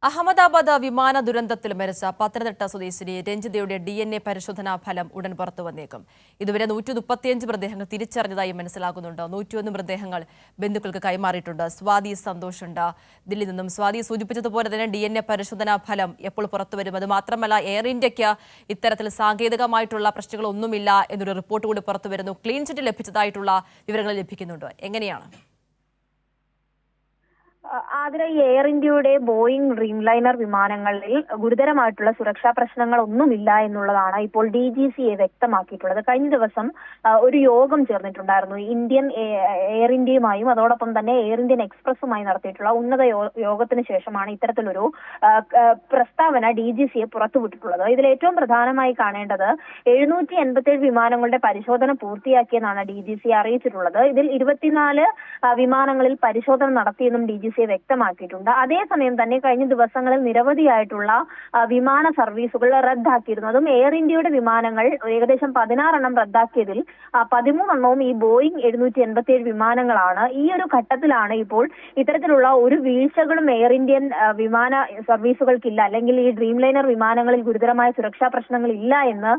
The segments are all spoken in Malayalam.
അഹമ്മദാബാദ് വിമാന ദുരന്തത്തിൽ മരിച്ച പത്തനംതിട്ട സ്വദേശിനി രഞ്ജിതയുടെ DNA പരിശോധനാ ഫലം ഉടൻ പുറത്തുവന്നേക്കും. ഇതുവരെ 135 മൃതദേഹങ്ങൾ തിരിച്ചറിഞ്ഞതായി മനസ്സിലാകുന്നുണ്ട്. 101 മൃതദേഹങ്ങൾ ബന്ധുക്കൾക്ക് കൈമാറിയിട്ടുണ്ട്. സ്വാതി സന്തോഷുണ്ട് ദില്ലിയിൽ നിന്നും. സ്വാതി സൂചിപ്പിച്ചതുപോലെ തന്നെ DNA പരിശോധനാ ഫലം എപ്പോൾ പുറത്തുവരും? അത് മാത്രമല്ല, എയർ ഇന്ത്യക്ക് ഇത്തരത്തിൽ സാങ്കേതികമായിട്ടുള്ള പ്രശ്നങ്ങളൊന്നുമില്ല എന്നൊരു റിപ്പോർട്ട് കൂടി പുറത്തുവരുന്നു. ക്ലീൻ ചിറ്റ് ലഭിച്ചതായിട്ടുള്ള വിവരങ്ങൾ ലഭിക്കുന്നുണ്ട്. എങ്ങനെയാണ്? ആതിര, എയർ ഇന്ത്യയുടെ ബോയിങ് ഡ്രീംലൈനർ വിമാനങ്ങളിൽ ഗുരുതരമായിട്ടുള്ള സുരക്ഷാ പ്രശ്നങ്ങളൊന്നുമില്ല എന്നുള്ളതാണ് ഇപ്പോൾ DGCA വ്യക്തമാക്കിയിട്ടുള്ളത്. കഴിഞ്ഞ ദിവസം ഒരു യോഗം ചേർന്നിട്ടുണ്ടായിരുന്നു. ഇന്ത്യൻ എയർ ഇന്ത്യയുമായും അതോടൊപ്പം തന്നെ എയർ ഇന്ത്യൻ എക്സ്പ്രസുമായി നടത്തിയിട്ടുള്ള ഉന്നത യോഗത്തിന് ശേഷമാണ് ഇത്തരത്തിലൊരു പ്രസ്താവന DGCA പുറത്തുവിട്ടിട്ടുള്ളത്. ഇതിൽ ഏറ്റവും പ്രധാനമായി കാണേണ്ടത് 787 വിമാനങ്ങളുടെ പരിശോധന പൂർത്തിയാക്കിയെന്നാണ് DGCA അറിയിച്ചിട്ടുള്ളത്. ഇതിൽ 24 വിമാനങ്ങളിൽ പരിശോധന നടത്തിയെന്നും DGCA വ്യക്തമാക്കിയിട്ടുണ്ട്. അതേസമയം തന്നെ കഴിഞ്ഞ ദിവസങ്ങളിൽ നിരവധിയായിട്ടുള്ള വിമാന സർവീസുകൾ റദ്ദാക്കിയിരുന്നു. അതും എയർ ഇന്ത്യയുടെ വിമാനങ്ങൾ ഏകദേശം 16 എണ്ണം റദ്ദാക്കിയതിൽ 13 എണ്ണവും ഈ ബോയിങ് 787 വിമാനങ്ങളാണ്. ഈ ഒരു ഘട്ടത്തിലാണ് ഇപ്പോൾ ഇത്തരത്തിലുള്ള ഒരു വീഴ്ചകളും എയർ ഇന്ത്യൻ വിമാന സർവീസുകൾക്കില്ല, അല്ലെങ്കിൽ ഈ ഡ്രീംലൈനർ വിമാനങ്ങളിൽ ഗുരുതരമായ സുരക്ഷാ പ്രശ്നങ്ങൾ ഇല്ല എന്ന്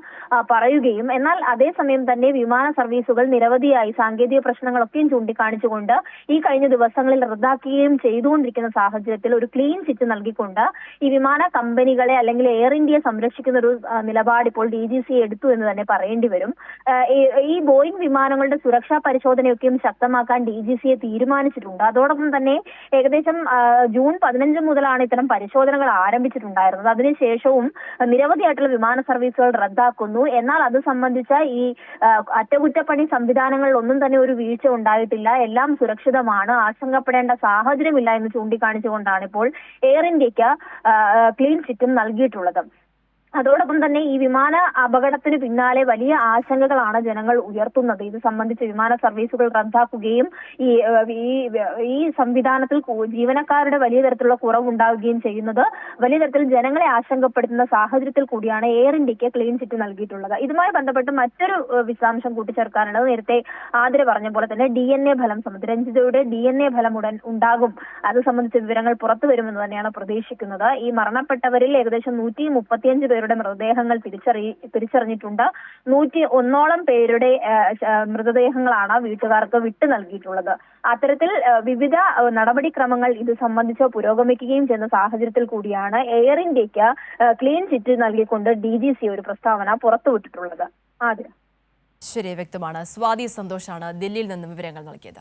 പറയുകയും, എന്നാൽ അതേസമയം തന്നെ വിമാന സർവീസുകൾ നിരവധിയായി സാങ്കേതിക പ്രശ്നങ്ങളൊക്കെയും ചൂണ്ടിക്കാണിച്ചുകൊണ്ട് ഈ കഴിഞ്ഞ ദിവസങ്ങളിൽ റദ്ദാക്കുകയും ചെയ്തുകൊണ്ടിരിക്കുന്ന സാഹചര്യത്തിൽ ഒരു ക്ലീൻ ചിറ്റ് നൽകിക്കൊണ്ട് ഈ വിമാന കമ്പനികളെ അല്ലെങ്കിൽ എയർ ഇന്ത്യയെ സംരക്ഷിക്കുന്ന ഒരു നിലപാട് ഇപ്പോൾ DGCA എടുത്തു എന്ന് തന്നെ പറയേണ്ടി വരും. ഈ ബോയിങ് വിമാനങ്ങളുടെ സുരക്ഷാ പരിശോധനയൊക്കെയും ശക്തമാക്കാൻ DGCA തീരുമാനിച്ചിട്ടുണ്ട്. അതോടൊപ്പം തന്നെ ഏകദേശം ജൂൺ 15 മുതലാണ് ഇത്തരം പരിശോധനകൾ ആരംഭിച്ചിട്ടുണ്ടായിരുന്നത്. അതിനുശേഷവും നിരവധിയായിട്ടുള്ള വിമാന സർവീസുകൾ റദ്ദാക്കുന്നു. എന്നാൽ അത് സംബന്ധിച്ച ഈ അറ്റകുറ്റപ്പണി സംവിധാനങ്ങളിൽ ഒന്നും തന്നെ ഒരു വീഴ്ച ഉണ്ടായിട്ടില്ല, എല്ലാം സുരക്ഷിതമാണ്, ആശങ്കപ്പെടേണ്ട സാഹചര്യമില്ല എന്ന് ചൂണ്ടിക്കാണിച്ചുകൊണ്ടാണ് ഇപ്പോൾ എയർ ഇന്ത്യക്ക് ക്ലീൻ ചിറ്റും നൽകിയിട്ടുള്ളത്. അതോടൊപ്പം തന്നെ ഈ വിമാന അപകടത്തിന് പിന്നാലെ വലിയ ആശങ്കകളാണ് ജനങ്ങൾ ഉയർത്തുന്നത്. ഇത് സംബന്ധിച്ച് വിമാന സർവീസുകൾ റദ്ദാക്കുകയും ഈ സംവിധാനത്തിൽ ജീവനക്കാരുടെ വലിയ തരത്തിലുള്ള കുറവുണ്ടാവുകയും ചെയ്യുന്നത് വലിയ തരത്തിൽ ജനങ്ങളെ ആശങ്കപ്പെടുത്തുന്ന സാഹചര്യത്തിൽ കൂടിയാണ് എയർ ഇന്ത്യക്ക് ക്ലീൻ ചിറ്റ് നൽകിയിട്ടുള്ളത്. ഇതുമായി ബന്ധപ്പെട്ട് മറ്റൊരു വിശദാംശം കൂട്ടിച്ചേർക്കാനുള്ളത്, നേരത്തെ ആതിര പറഞ്ഞ പോലെ തന്നെ DNA ഫലം സംബന്ധിച്ച് രഞ്ജിതയുടെ DNA ഫലം ഉടൻ ഉണ്ടാകും. അത് സംബന്ധിച്ച വിവരങ്ങൾ പുറത്തു വരുമെന്ന് തന്നെയാണ് പ്രതീക്ഷിക്കുന്നത്. ഈ മരണപ്പെട്ടവരിൽ ഏകദേശം 135 പേരുടെ മൃതദേഹങ്ങൾ തിരിച്ചറിഞ്ഞിട്ടുണ്ട്. 101ഓളം പേരുടെ മൃതദേഹങ്ങളാണ് വീട്ടുകാർക്ക് വിട്ടു നൽകിയിട്ടുള്ളത്. അത്തരത്തിൽ വിവിധ നടപടിക്രമങ്ങൾ ഇത് സംബന്ധിച്ച് പുരോഗമിക്കുകയും ചെയ്യുന്ന സാഹചര്യത്തിൽ കൂടിയാണ് എയർ ഇന്ത്യക്ക് ക്ലീൻ ചിറ്റ് നൽകിക്കൊണ്ട് DGCA ഒരു പ്രസ്താവന പുറത്തുവിട്ടിട്ടുള്ളത്. ശരി, വ്യക്തമാണ്. സ്വാതി സന്തോഷാണ് ദില്ലിയിൽ നിന്നും വിവരങ്ങൾ നൽകിയത്.